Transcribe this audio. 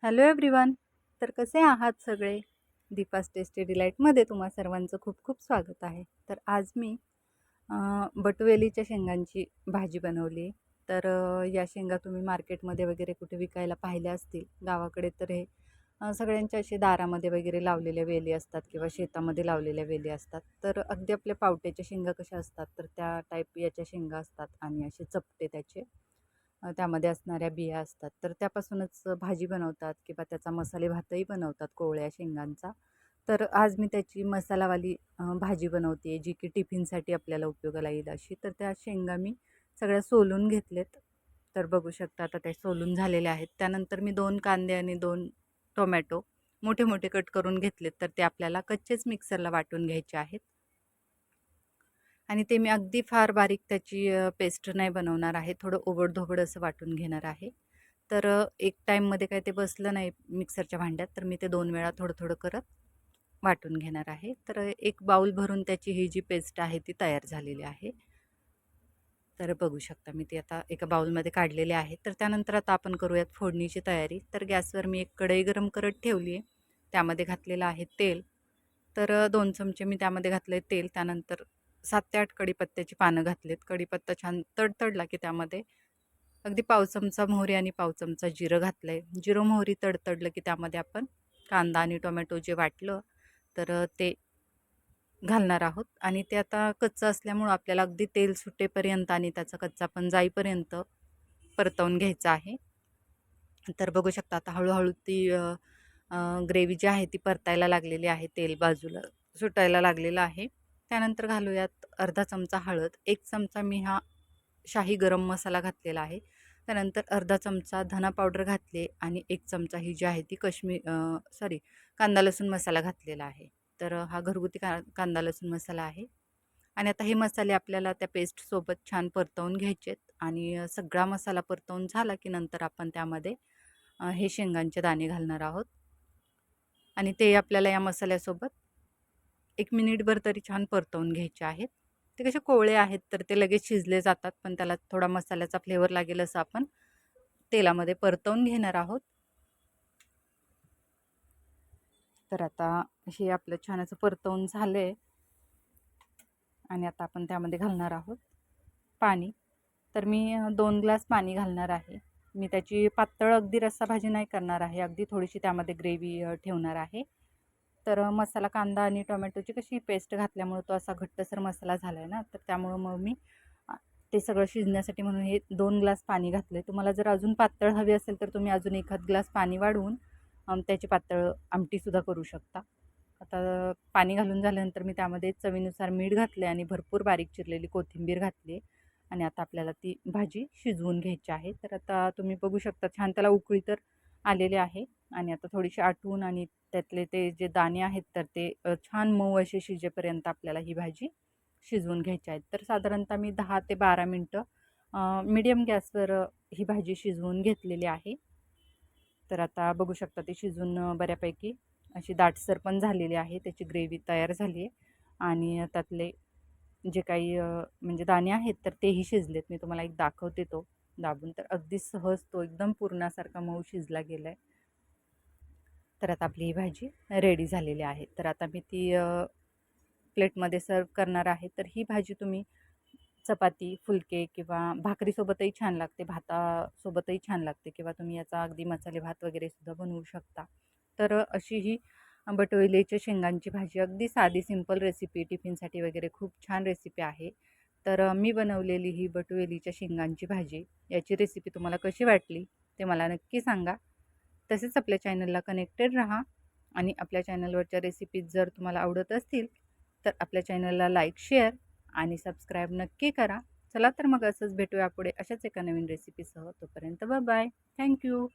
Hello everyone. तर कसे आहात सगळे? दीपास टेस्टी डिलाईटमध्ये तुम्हा सर्वांचं खूप खूप स्वागत आहे. तर आज मी बटुवेलीच्या शेंगांची भाजी बनवली. तर या शेंगा तुम्ही मार्केटमध्ये वगैरे कुठे विकायला पाहिल्या असतील. गावाकडे तर हे सगळ्यांच्या असे दारामध्ये वगैरे लावलेल्या वेली असतात किंवा शेतामध्ये लावलेल्या वेली असतात. तर अगदी आपल्या पावट्याच्या शेंगा कशा असतात तर त्या टाईप याच्या शेंगा असतात आणि असे चपटे त्याचे त्यामध्ये असणाऱ्या बिया असतात. तर त्यापासूनच भाजी बनवतात किंवा त्याचा मसाले भातही बनवतात कोवळ्या शेंगांचा. तर आज मी त्याची मसालावाली भाजी बनवते जी की टिफिनसाठी आपल्याला उपयोगाला येईल अशी. तर त्या शेंगा मी सगळ्या सोलून घेतलेत. तर बघू शकता आता त्या सोलून झालेल्या आहेत. त्यानंतर मी 2 कांदे आणि 2 टोमॅटो मोठे मोठे कट करून घेतलेत. तर ते आपल्याला कच्चेच मिक्सरला वाटून घ्यायचे आहेत. आणि ते मी अगदी फार बारीक त्याची पेस्ट नाही बनवणार आहे. थोडं ओबडधोबड असं वाटून घेणार आहे. तर एक टाईममध्ये काय ते बसलं नाही मिक्सरच्या भांड्यात, तर मी ते 2 वेळा थोडं थोडं करत वाटून घेणार आहे. तर एक बाउल भरून त्याची ही जी पेस्ट आहे ती तयार झालेली आहे. तर बघू शकता मी ते आता एका बाउलमध्ये काढलेले आहे. तर त्यानंतर आता आपण करूयात फोडणीची तयारी. तर गॅसवर मी एक कढई गरम करत ठेवली आहे. त्यामध्ये घातलेलं आहे तेल. तर 2 चमचे मी त्यामध्ये घातले तेल. त्यानंतर 7 ते 8 कढीपत्त्याची पानं घातलेत. कढीपत्ता छान तडतडला की त्यामध्ये अगदी पाव चमचा मोहरी आणि पाव चमचा जिरं घातलं आहे. जिरं मोहरी तडतडलं की त्यामध्ये आपण कांदा आणि टोमॅटो जे वाटलं तर ते घालणार आहोत. आणि ते आता कच्चं असल्यामुळं आपल्याला अगदी तेल सुटेपर्यंत आणि त्याचा कच्चापण जाईपर्यंत परतवून घ्यायचं आहे. तर बघू शकता आता हळूहळू ती ग्रेव्ही जी आहे ती परतायला लागलेली आहे. तेल बाजूला सुटायला लागलेलं आहे. त्यानंतर घालूयात अर्धा चमचा हळद, 1 चमचा मी हा शाही गरम मसाला घातलेला आहे. त्यानंतर अर्धा चमचा धना पावडर घातली आणि 1 चमचा ही जी आहे ती कांदा लसूण मसाला घातलेला आहे. तर हा घरगुती कांदा लसूण मसाला आहे. आणि आता हे मसाले आपल्याला त्या पेस्टसोबत छान परतवून घ्यायचे आहेत. आणि सगळा मसाला परतवून झाला की नंतर आपण त्यामध्ये हे शेंगांचे दाणे घालणार आहोत. आणि ते आपल्याला या मसाल्यासोबत 1 मिनिटभर तरी छान परतवून घ्यायचे आहेत. ते कसे कोवळे आहेत तर ते लगेच शिजले जातात, पण त्याला थोडा मसाल्याचा फ्लेवर लागेल असं आपण तेलामध्ये परतवून घेणार आहोत. तर आता हे आपलं छान असं परतवून झालंय आणि आता आपण त्यामध्ये घालणार आहोत पाणी. तर मी 2 ग्लास पाणी घालणार आहे. मी त्याची पातळ अगदी रस्सा भाजी नाही करणार आहे. अगदी थोडीशी त्यामध्ये ग्रेव्ही ठेवणार आहे. तर मसाला कांदा आणि टोमॅटोची कशी पेस्ट घातल्यामुळं तो असा घट्टसर मसाला झाला आहे ना, तर त्यामुळं मग मी ते सगळं शिजण्यासाठी म्हणून हे 2 ग्लास पाणी घातलं आहे. तुम्हाला जर अजून पातळ हवी असेल तर तुम्ही अजून एखाद ग्लास पाणी वाढवून त्याची पातळ आमटीसुद्धा करू शकता. आता पाणी घालून झाल्यानंतर मी त्यामध्ये चवीनुसार मीठ घातले आणि भरपूर बारीक चिरलेली कोथिंबीर घातली. आणि आता आपल्याला ती भाजी शिजवून घ्यायची आहे. तर आता तुम्ही बघू शकता छान त्याला उकळी तर आलेली आहे. आणि आता थोडीशी आटवून आणि त्यातले ते जे दाणे आहेत तर ते छान मऊ असे शिजेपर्यंत आपल्याला ही भाजी शिजवून घ्यायची आहेत. तर साधारणतः मी 10 ते 12 मिनटं मीडियम गॅसवर ही भाजी शिजवून घेतलेली आहे. तर आता बघू शकता ती शिजून बऱ्यापैकी अशी दाटसर पण झालेली आहे. त्याची ग्रेव्ही तयार झाली आहे. आणि त्यातले जे काही म्हणजे दाणे आहेत तर तेही शिजलेत. मी तुम्हाला एक दाखवते तो दाबून. तर अगदी सहज तो एकदम पुरणासारखा मऊ शिजला गेला आहे. तर आता आपली ही भाजी रेडी झालेली आहे. तर आता मी ती प्लेटमध्ये सर्व करणार आहे. तर ही भाजी तुम्ही चपाती, फुलके किंवा भाकरीसोबतही छान लागते, भातासोबतही छान लागते किंवा तुम्ही याचा अगदी मसाले भात वगैरे सुद्धा बनवू शकता. तर अशी ही बटुवेलीच्या शेंगांची भाजी अगदी साधी सिंपल रेसिपी टिफिनसाठी वगैरे खूप छान रेसिपी आहे. तर मी बनवलेली ही बटुवेलीच्या शेंगांची भाजी याची रेसिपी तुम्हाला कशी वाटली ते मला नक्की सांगा. तसेच आपल्या चॅनलला कनेक्टेड राहा आणि आपल्या चॅनलवरच्या रेसिपीज जर तुम्हाला आवडत असतील तर आपल्या चॅनलला लाईक, शेअर आणि सबस्क्राईब नक्की करा. चला तर मग असंच भेटूया पुढे अशाच एका नवीन रेसिपीसह. तोपर्यंत बाय बाय. थँक्यू.